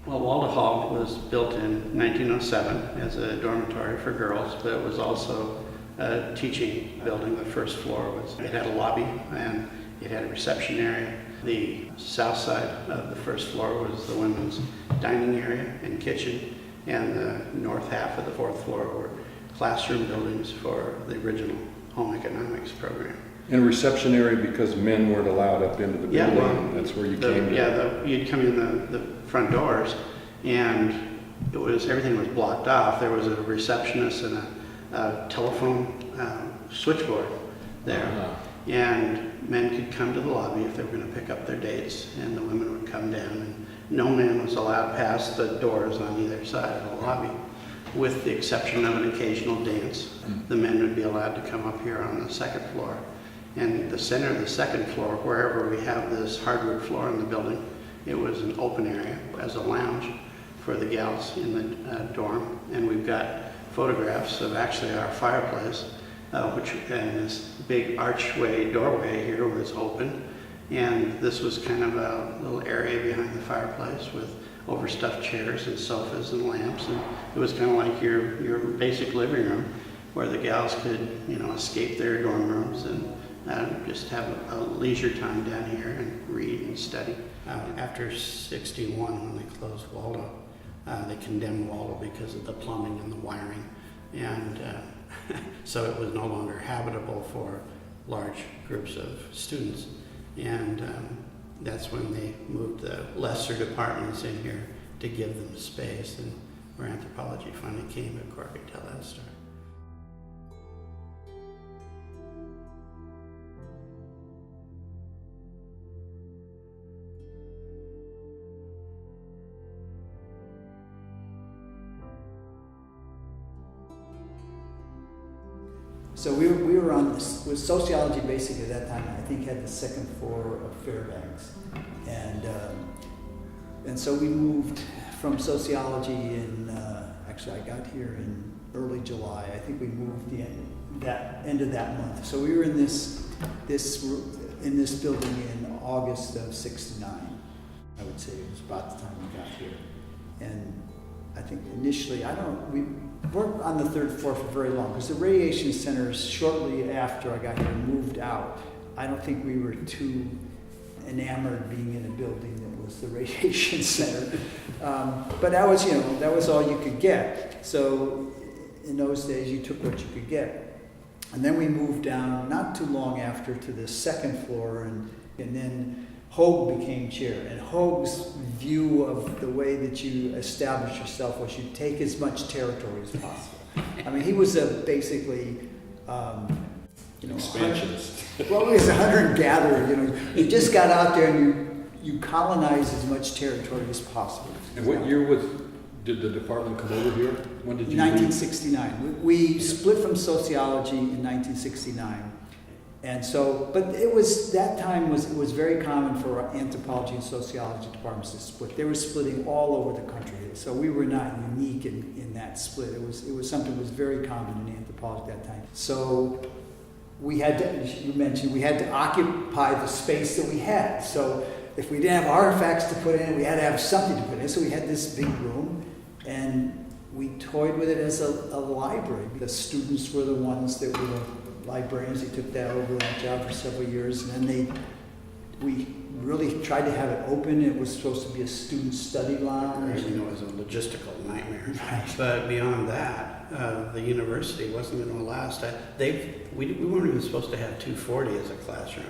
Well, Waldo Hall was built in 1907 as a dormitory for girls, but it was also a teaching building. The first floor it had a lobby and it had a reception area. The south side of the first floor was the women's dining area and kitchen, and the north half of the fourth floor were classroom buildings for the original home economics program. And a reception area because men weren't allowed up into the building. Well, that's where you came to. You'd come in the front doors, and everything was blocked off. There was a receptionist and a telephone switchboard there. Uh-huh. And men could come to the lobby if they were going to pick up their dates, and the women would come down, and no man was allowed past the doors on either side of the lobby, with the exception of an occasional dance. The men would be allowed to come up here on the second floor. And the center of the second floor, wherever we have this hardwood floor in the building, it was an open area as a lounge for the gals in the dorm. And we've got photographs of actually our fireplace, which and this big archway doorway here was open. And this was kind of a little area behind the fireplace with overstuffed chairs and sofas and lamps. And it was kind of like your basic living room where the gals could, escape their dorm rooms and just have a leisure time down here and read and study. After '61, when they closed Waldo, they condemned Waldo because of the plumbing and the wiring. And so it was no longer habitable for large groups of students. And that's when they moved the lesser departments in here to give them space, and where anthropology finally came, of course, could tell that story. So we were on this, with sociology basically at that time, I think had the second floor of Fairbanks. And so we moved from sociology in, actually I got here in early July. I think we moved the end of that month. So we were in this building in August of '69. I would say it was about the time we got here. And I think initially, we weren't on the third floor for very long because the radiation centers, shortly after I got here, moved out. I don't think we were too enamored being in a building that was the radiation center. But that was all you could get. So in those days, you took what you could get. And then we moved down not too long after to the second floor, and then Hogue became chair, and Hogue's view of the way that you establish yourself was you take as much territory as possible. I mean, he was basically, Expansionist. Well, he was a hunter-gatherer. You just got out there and you colonized as much territory as possible. And what year did the department come over here? When did you 1969. We split from sociology in 1969. And so, but that time was very common for anthropology and sociology departments to split. They were splitting all over the country. So we were not unique in that split. It was something that was very common in anthropology at that time. So we had to, as you mentioned, we had to occupy the space that we had. So if we didn't have artifacts to put in, we had to have something to put in. So we had this big room, and we toyed with it as a library. The students were the ones that were the librarians. They took that job for several years, and then we really tried to have it open. It was supposed to be a student study lounge. It was a logistical nightmare. Right. But beyond that, the university wasn't going to last. We weren't even supposed to have 240 as a classroom.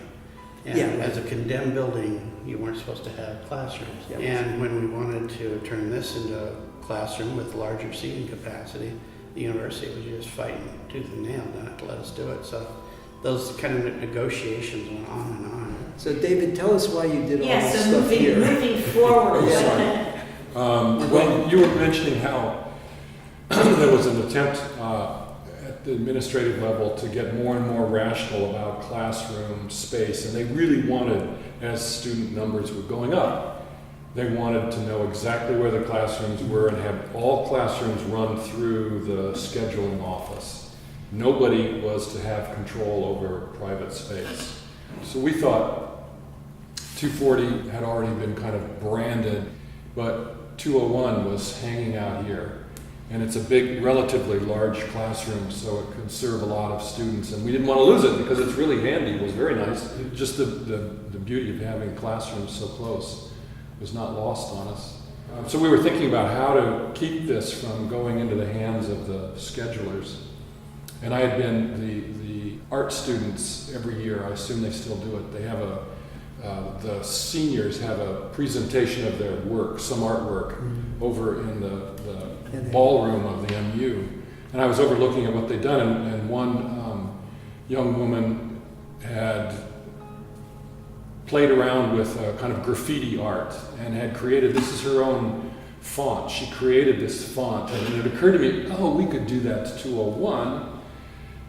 And as a condemned building, you weren't supposed to have classrooms. Yeah. And when we wanted to turn this into a classroom with larger seating capacity, the university was just fighting tooth and nail not to let us do it. So those kind of negotiations went on and on. So David, tell us why you did all this so stuff here. moving forward. Well, you were mentioning how there was an attempt at the administrative level to get more and more rational about classroom space, and they really wanted, as student numbers were going up, they wanted to know exactly where the classrooms were and have all classrooms run through the scheduling office. Nobody was to have control over private space. So we thought 240 had already been kind of branded, but 201 was hanging out here. And it's a big, relatively large classroom, so it could serve a lot of students. And we didn't want to lose it because it's really handy. It was very nice. Just the beauty of having classrooms so close was not lost on us. So we were thinking about how to keep this from going into the hands of the schedulers. And I had been the art students every year. I assume they still do it. They have the seniors have a presentation of their work, some artwork, over in the ballroom of the MU. And I was overlooking at what they'd done, and one young woman had played around with kind of graffiti art and had created, this is her own font. She created this font, and it occurred to me, oh, we could do that to 201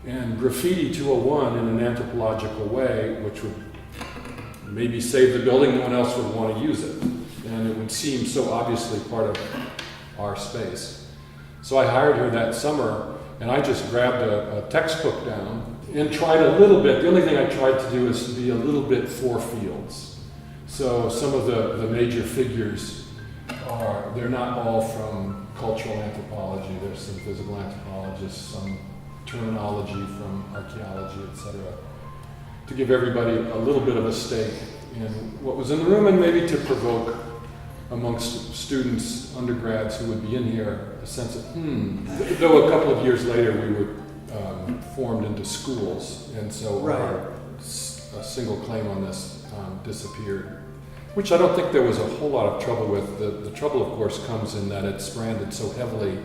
and graffiti 201 in an anthropological way, which would maybe save the building, no one else would want to use it. And it would seem so obviously part of our space. So I hired her that summer, and I just grabbed a textbook down and tried a little bit. The only thing I tried to do is to be a little bit for fields. So some of the major figures they're not all from cultural anthropology. There's some physical anthropologists, some terminology from archaeology, etc. To give everybody a little bit of a stake in what was in the room, and maybe to provoke amongst students, undergrads who would be in here, a sense of, though a couple of years later we were formed into schools, and so a single claim on this disappeared, which I don't think there was a whole lot of trouble with. The trouble, of course, comes in that it's branded so heavily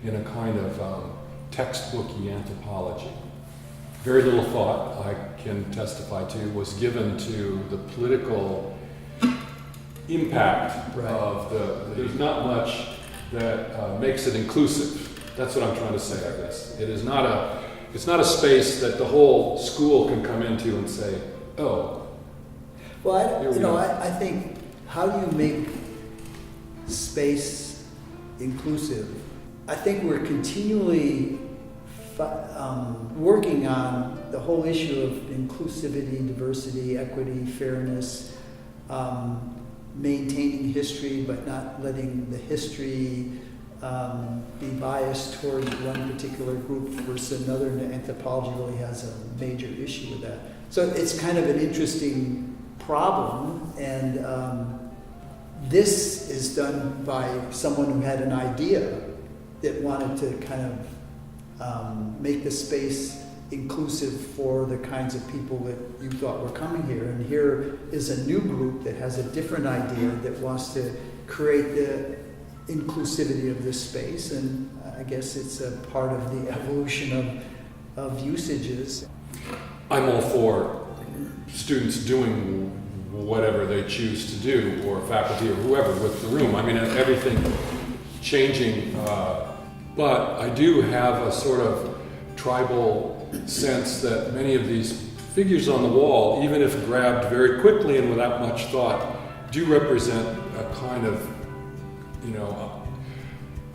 in a kind of textbooky anthropology. Very little thought, I can testify to, was given to the political impact of there's not much that makes it inclusive. That's what I'm trying to say, I guess. It's not a space that the whole school can come into and say, oh. Well, I think, how do you make space inclusive? I think we're continually working on the whole issue of inclusivity, diversity, equity, fairness, maintaining history but not letting the history be biased towards one particular group versus another, and anthropology really has a major issue with that. So it's kind of an interesting problem, and this is done by someone who had an idea that wanted to kind of make the space inclusive for the kinds of people that you thought were coming here. And here is a new group that has a different idea that wants to create the inclusivity of this space, and I guess it's a part of the evolution of usages. I'm all for students doing whatever they choose to do, or faculty or whoever with the room. I mean, everything changing, but I do have a sort of tribal sense that many of these figures on the wall, even if grabbed very quickly and without much thought, do represent a kind of,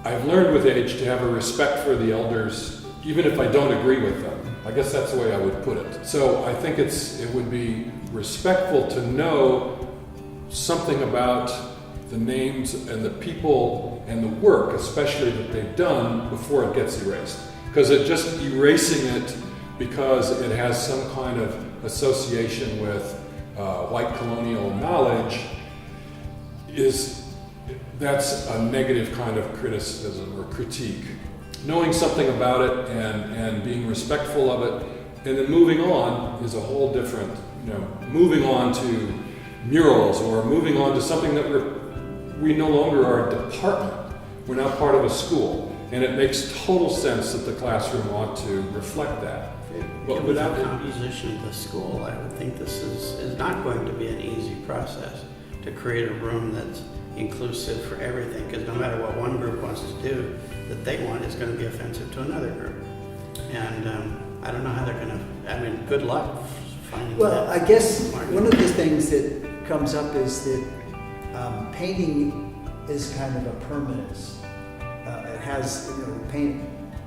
I've learned with age to have a respect for the elders, even if I don't agree with them. I guess that's the way I would put it. So I think it would be respectful to know something about the names and the people and the work, especially that they've done, before it gets erased. Because just erasing it because it has some kind of association with white colonial knowledge that's a negative kind of criticism or critique. Knowing something about it and being respectful of it, and then moving on is a whole different, moving on to murals, or moving on to something that we no longer are a department. We're now part of a school, and it makes total sense that the classroom ought to reflect that. But without the composition of the school, I would think this is not going to be an easy process to create a room that's inclusive for everything, because no matter what one group wants to do, that they want is going to be offensive to another group. And I don't know how they're going to, good luck finding that. Well, I guess one of the things that comes up is that painting is kind of a permanence. It has, paint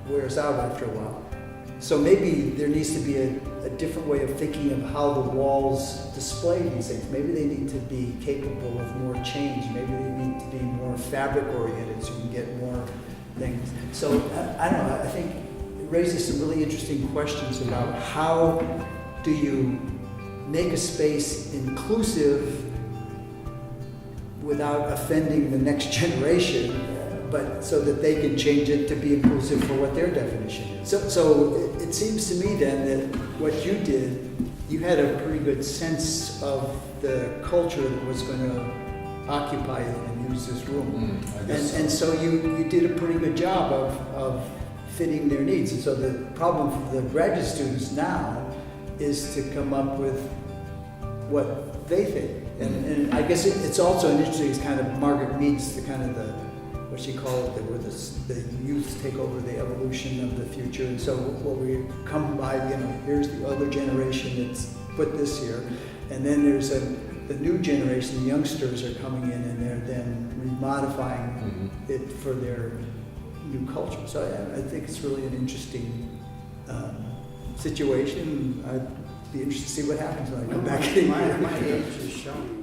wears out after a while. So maybe there needs to be a different way of thinking of how the walls display these things. Maybe they need to be capable of more change. Maybe they need to be more fabric oriented so you can get more things. So I don't know, I think it raises some really interesting questions about how do you make a space inclusive without offending the next generation, but so that they can change it to be inclusive for what their definition is. So it seems to me then that what you did, you had a pretty good sense of the culture that was going to occupy it and use this room. And so you did a pretty good job of fitting their needs. And so the problem for the graduate students now is to come up with what they think. And I guess it's also an interesting, it's kind of Margaret Mead's the kind of the, what she called it, where the youth take over the evolution of the future. And so what we come by, here's the other generation that's put this here. And then there's the new generation, the youngsters are coming in and they're then remodifying it for their new culture. So I think it's really an interesting situation. I'd be interested to see what happens when I come back in a year. My age is showing.